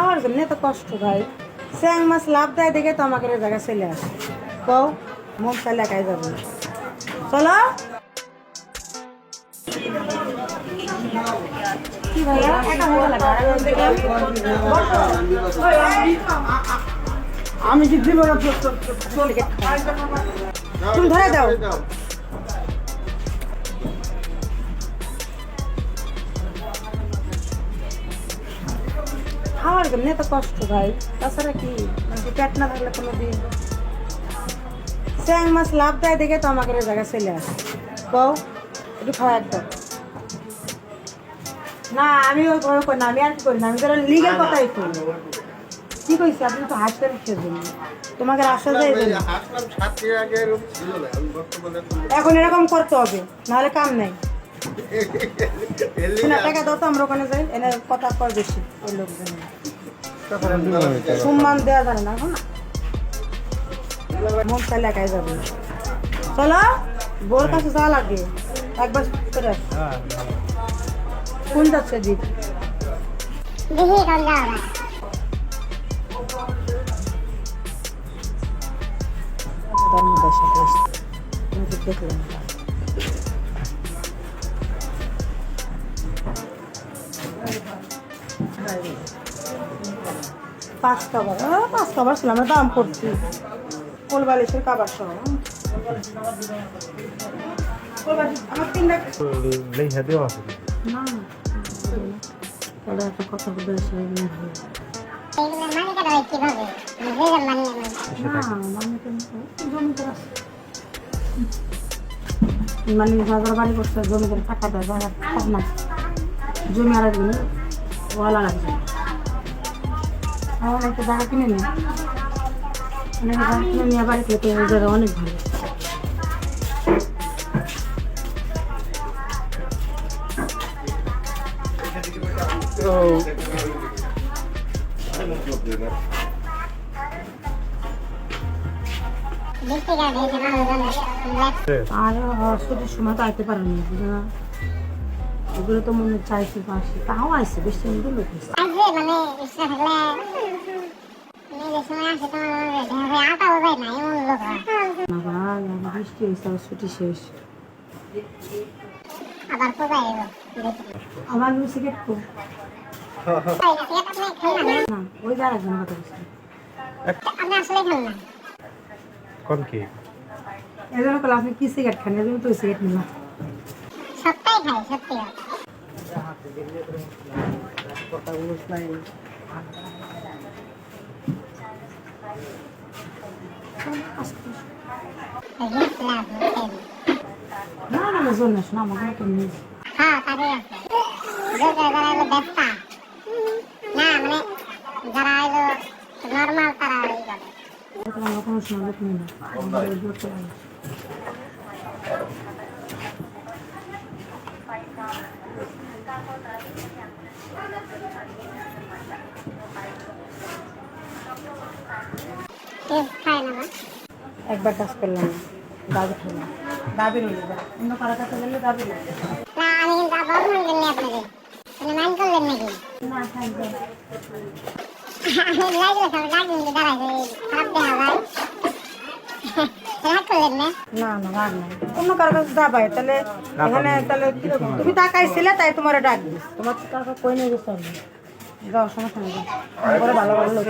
খাওয়ার জন্য এত কষ্ট ভাই। স্যাং মাছ লাভ দেয় দেখে তো আমাকে এই জায়গায় চলে আসে। কও মন চাইলে একাই যাবে, চলো। কি ভাইয়া একা হয়ে গেল? আমি কি দিব না? তুমি ধরে দাও। খাওয়ার জন্য এত কষ্ট ভাই, তাছাড়া কি পেট না থাকলে কোনো দিন। স্যাং মাছ লাভ দেয় দেখে তো আমাকে এই জায়গায় চলে আসে। কও একটু খাওয়া একদম না। আমি ওই বড় করি না, আমি আর কি করি না, আমি ধরো লিগের কথাই করি। কি কইছি আপনি তো হাসবেন কিসের জন্য? তোমাকে আসা যায় এখন এরকম করতে হবে, নাহলে কাম নাই। শোনা টাকা দাও তো, আমরা ওখানে যাই, এনে কথা কর বেশি ওই লোকজন সম্মান দেওয়া যায় না এখন। মন চাইলে একাই যাবে, চলো। বোর কাছে যাওয়া লাগে একবার করে আস। কোন যাচ্ছে দিক দেখলাম। পাঁচ কাবার ছিল, আমরা দাম করছি কোল বালিশের কাবার সহ। আমার তিনটা না ওরা একটা কথা বলে মানে বাজার বাড়ি করছে, জমি করে টাকা দেয় না, জমি আর একদিন ওয়ালা লাগবে। আমার একটা জায়গা কিনে নিই, অনেক জায়গা কিনে নিয়ে বাড়ি খেতে ওই জায়গা অনেক ভালো। আর ছুটির সময় তো আইতে পারেনি, ওগুলো তো মনে চাইছে পাশে, তাও আসছে বেশি লোক বৃষ্টি হয়েছে, ছুটি শেষ। আমার সিগারেট খুব না, ওই যার একজন কথা বলছি এজন্য বলে আপনি কি সিগারেট খান, এজন্য তো সিগারেট নিলাম। সবটাই খাই, সত্যি না না জন্য শোনা আমাকে কেমনি কোনো সময় নেই একবার কাজ করলাম, দাবি খেলাম, দাবি রইল অন্য কারো কাছে গেলে দাবি রইল না না রাগ নাই, অন্য কারো কাছে দাবাই তাহলে এখানে তাহলে তুমি তাকাইছিলে তাই তোমার ডাক দিস, তোমার টাকা কই নিয়ে গেছে যাও, সমস্যা নেই, ভালো ভালো লোক